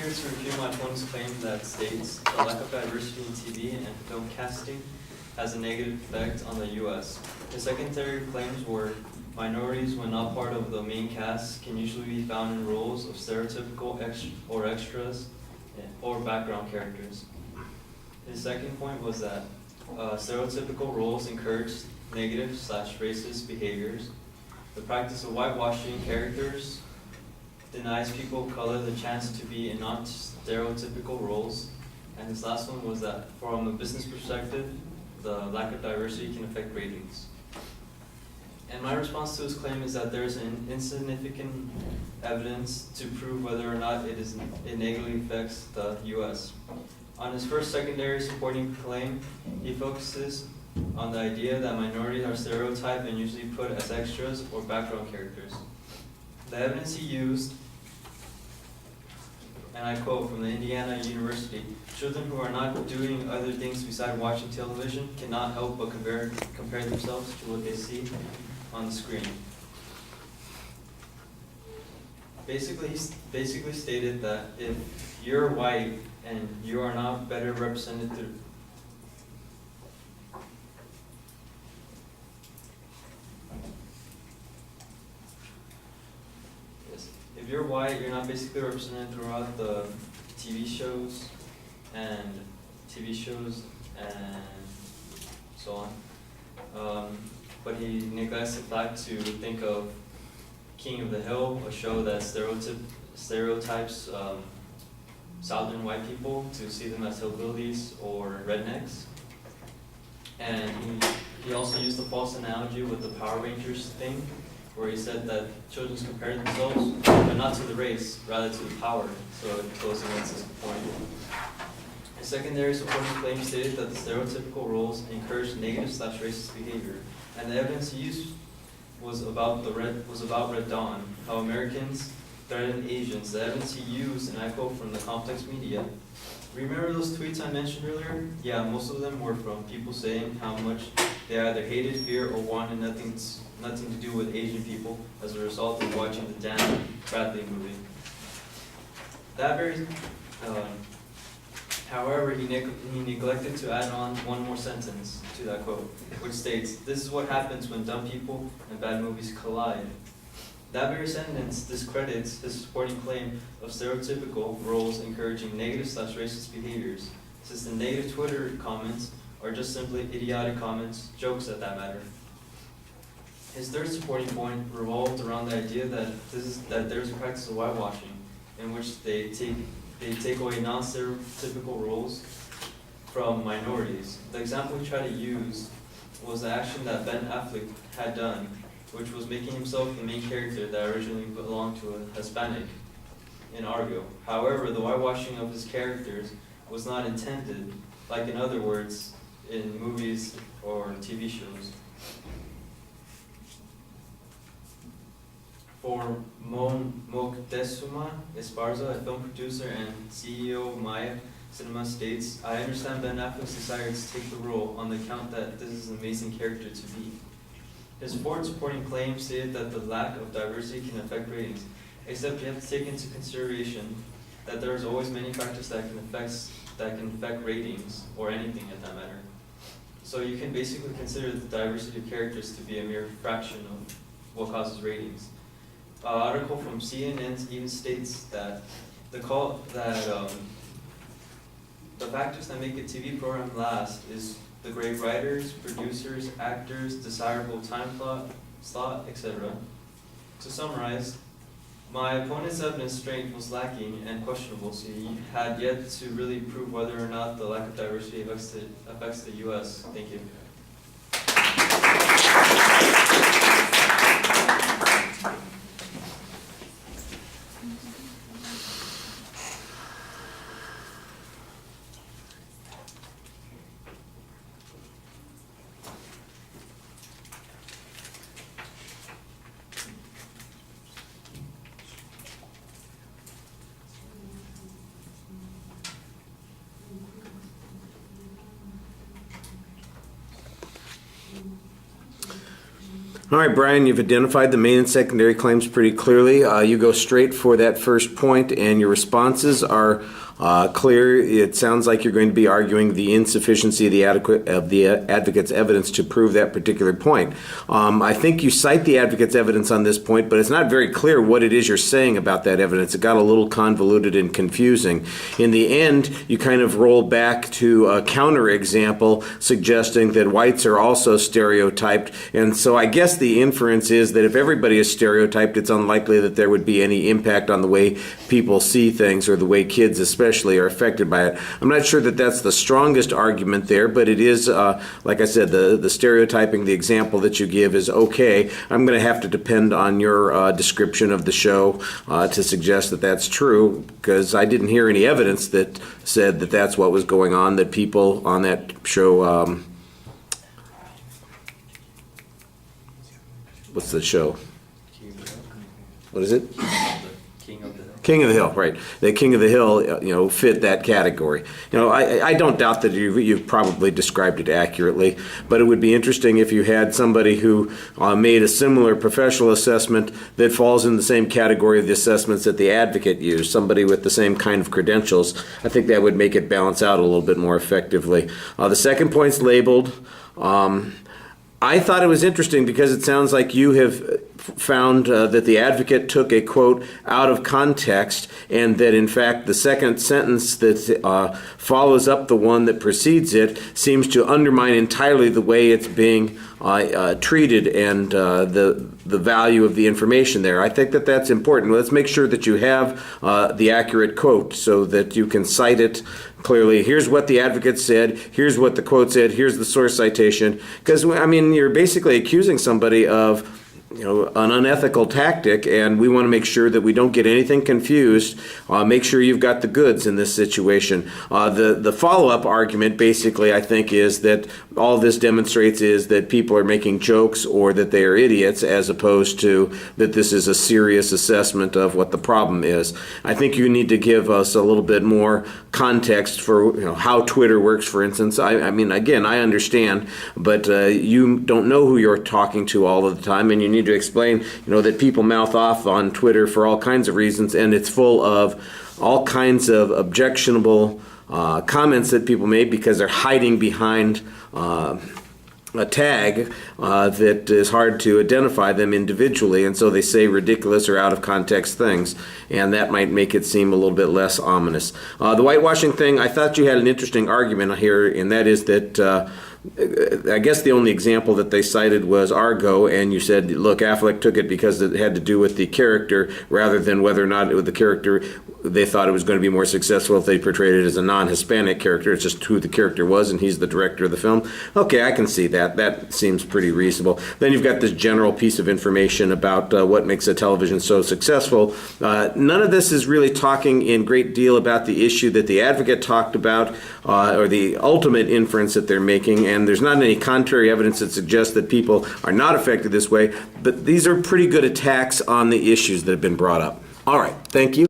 here to refute my opponent's claim that states the lack of diversity in TV and film casting has a negative effect on the U.S. His secondary claims were minorities, when not part of the main cast, can usually be found in roles of stereotypical extras or background characters. His second point was that stereotypical roles encourage negative/racist behaviors. The practice of whitewashing characters denies people of color the chance to be in non-stereotypical roles. And his last one was that from a business perspective, the lack of diversity can affect ratings. And my response to his claim is that there is insignificant evidence to prove whether or not it negatively affects the U.S. On his first secondary supporting claim, he focuses on the idea that minorities are stereotyped and usually put as extras or background characters. The evidence he used, and I quote from the Indiana University, children who are not doing other things besides watching television cannot help but compare themselves to what they see on the screen. He basically stated that if you're white and you are not better represented through if you're white, you're not basically represented throughout the TV shows and so on. But he neglects the fact to think of King of the Hill, a show that stereotypes Southern white people to see them as hillbillies or rednecks. And he also used a false analogy with the Power Rangers thing, where he said that children compare themselves, but not to the race, rather to the power, so it goes against his point. His secondary supporting claim stated that the stereotypical roles encourage negative/racist behavior, and the evidence he used was about Red Dawn, how Americans threatened Asians. The evidence he used, and I quote from the complex media, remember those tweets I mentioned earlier? Yeah, most of them were from people saying how much they either hated, feared, or wanted nothing to do with Asian people as a result of watching the Dan Bradley movie. However, he neglected to add on one more sentence to that quote, which states, "This is what happens when dumb people and bad movies collide." That very sentence discredits his supporting claim of stereotypical roles encouraging negative/racist behaviors, since the negative Twitter comments are just simply idiotic comments, jokes at that matter. His third supporting point revolved around the idea that there's a practice of whitewashing, in which they take away non-stereotypical roles from minorities. The example he tried to use was the action that Ben Affleck had done, which was making himself the main character that originally belonged to a Hispanic in Argo. However, the whitewashing of his characters was not intended, like in other words, in movies or TV shows. For Moctezuma Esparza, a film producer and CEO of Maya Cinema, states, "I understand Ben Affleck's desire to take the role on the account that this is an amazing character to be." His fourth supporting claim stated that the lack of diversity can affect ratings, except you have to take into consideration that there is always many factors that can affect ratings, or anything at that matter. So you can basically consider the diversity of characters to be a mere fraction of what causes ratings. An article from CNN even states that the factors that make a TV program last is the great writers, producers, actors, desirable time slot, etc. To summarize, my opponent's evidence strength was lacking and questionable, so he had yet to really prove whether or not the lack of diversity affects the U.S. Thank you. All right, Bryan, you've identified the main and secondary claims pretty clearly. You go straight for that first point, and your responses are clear. It sounds like you're going to be arguing the insufficiency of the advocate's evidence to prove that particular point. I think you cite the advocate's evidence on this point, but it's not very clear what it is you're saying about that evidence. It got a little convoluted and confusing. In the end, you kind of roll back to a counterexample suggesting that whites are also stereotyped, and so I guess the inference is that if everybody is stereotyped, it's unlikely that there would be any impact on the way people see things or the way kids especially are affected by it. I'm not sure that that's the strongest argument there, but it is, like I said, the stereotyping, the example that you give is okay. I'm going to have to depend on your description of the show to suggest that that's true, because I didn't hear any evidence that said that that's what was going on, that people on that show, what's the show? What is it? King of the Hill. King of the Hill, right. The King of the Hill, fit that category. I don't doubt that you've probably described it accurately, but it would be interesting if you had somebody who made a similar professional assessment that falls in the same category of the assessments that the advocate used, somebody with the same kind of credentials. I think that would make it balance out a little bit more effectively. The second point's labeled. I thought it was interesting because it sounds like you have found that the advocate took a quote out of context, and that in fact the second sentence that follows up the one that precedes it seems to undermine entirely the way it's being treated and the value of the information there. I think that that's important. Let's make sure that you have the accurate quote so that you can cite it clearly. Here's what the advocate said, here's what the quote said, here's the source citation. Because, you're basically accusing somebody of an unethical tactic, and we want to make sure that we don't get anything confused. Make sure you've got the goods in this situation. The follow-up argument, basically, I think, is that all this demonstrates is that people are making jokes or that they are idiots, as opposed to that this is a serious assessment of what the problem is. I think you need to give us a little bit more context for how Twitter works, for instance. Again, I understand, but you don't know who you're talking to all of the time, and you need to explain, that people mouth off on Twitter for all kinds of reasons, and it's full of all kinds of objectionable comments that people made because they're hiding behind a tag that is hard to identify them individually, and so they say ridiculous or out of context things, and that might make it seem a little bit less ominous. The whitewashing thing, I thought you had an interesting argument here, and that is that I guess the only example that they cited was Argo, and you said, look, Affleck took it because it had to do with the character rather than whether or not the character, they thought it was going to be more successful if they portrayed it as a non-Hispanic character. It's just who the character was, and he's the director of the film. Okay, I can see that. That seems pretty reasonable. Then you've got this general piece of information about what makes a television so successful. None of this is really talking in great deal about the issue that the advocate talked about, or the ultimate inference that they're making, and there's not any contrary evidence that suggests that people are not affected this way, but these are pretty good attacks on the issues that have been brought up. All right, thank you.